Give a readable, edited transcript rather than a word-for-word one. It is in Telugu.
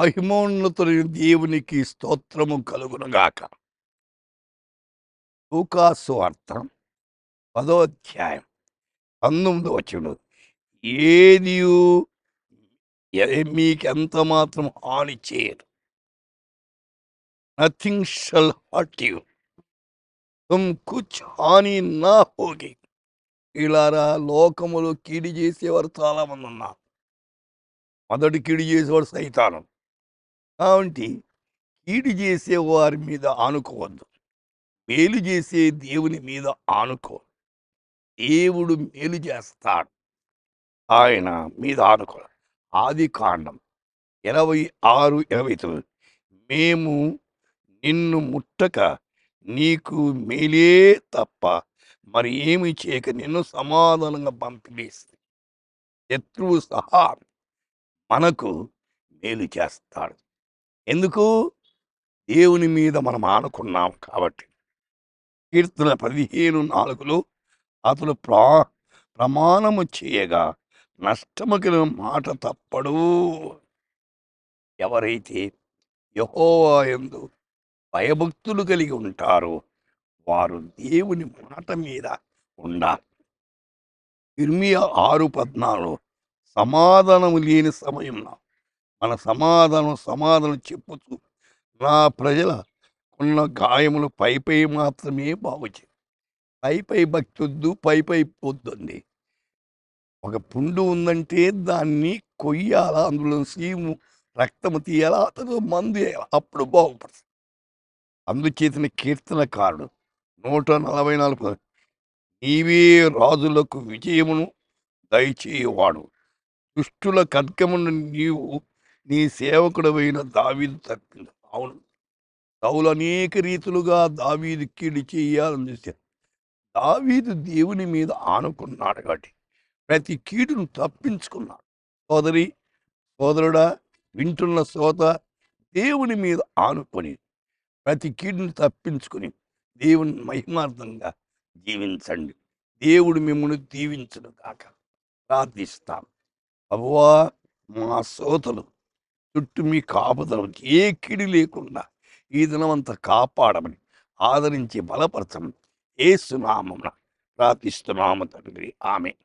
మహిమోన్నతుడైన దేవునికి స్తోత్రము కలుగునుగాక. లూకా సువార్త 10వ అధ్యాయం 19వ వచనం. ఏదియు మీకెంత మాత్రం హాని చేయదు. Nothing shall hurt you. తుమ్ కుచ్ హాని నా హోగి. ఇలారా, లోకములో కీడు చేసేవారు చాలా మంది ఉన్నారు. మొదటి కీడు చేసేవాడు సైతాను. కాబట్టి కీడు చేసే వారి మీద ఆనుకోవద్దు. మేలు చేసే దేవుని మీద ఆనుకో. దేవుడు మేలు చేస్తాడు. ఆయన మీద ఆనుకో. ఆది కాండం 26:29. మేము నిన్ను ముట్టక నీకు మేలే తప్ప మరి ఏమి చేయక నిన్ను సమాధానంగా పంపివేసి శత్రువు సహా మనకు మేలు చేస్తాడు. ఎందుకు? దేవుని మీద మనం ఆనుకున్నాం కాబట్టి. కీర్తన 15:4 అతడు ప్రమాణము చేయగా నష్టము కలిగిన మాట తప్పడు. ఎవరైతే యెహోవా యందు భయభక్తులు కలిగి ఉంటారో వారు దేవుని మాట మీద ఉండాలి. ఇర్మియా 6:14 సమాధానము లేని సమయంలో మన సమాధానం చెప్పుతూ నా ప్రజల ఉన్న గాయములు పై మాత్రమే బాగు చేయి. పై భక్తి వద్దు, పై పొద్దుంది. ఒక పుండు ఉందంటే దాన్ని కొయ్యాలా, అందులో సీము రక్తము తీయాలా, అతను మందు వేయాలి, అప్పుడు బాగుపడుతుంది. అందుచేతన కీర్తనకారుడు 144 నీవే రాజులకు విజయమును దయచేయువాడు. దుష్టుల ఖడ్గమును నీవు నీ సేవకుడవైన దావీదు తప్పింది. అవును, సౌలు అనేక రీతులుగా దావీదు కీడు చేయాలని చూశారు. దావీదు దేవుని మీద ఆనుకున్నాడు కాబట్టి ప్రతి కీడును తప్పించుకున్నాడు. సోదరుడా, వింటున్న శ్రోత, దేవుని మీద ఆనుకొని ప్రతి కీడును తప్పించుకొని దేవుని మహిమార్థంగా జీవించండి. దేవుడు మిమ్మల్ని దీవించును కాక. ప్రార్థిస్తాం. ప్రభువా, మా శ్రోతలు చుట్టూ మీ కాపుదల ఏ కీడు లేకుండా ఈ దినమంతా కాపాడమని ఆదరించి బలపరచమని యేసు నామమున ప్రార్థిస్తున్నాము తండ్రి. ఆమేన్.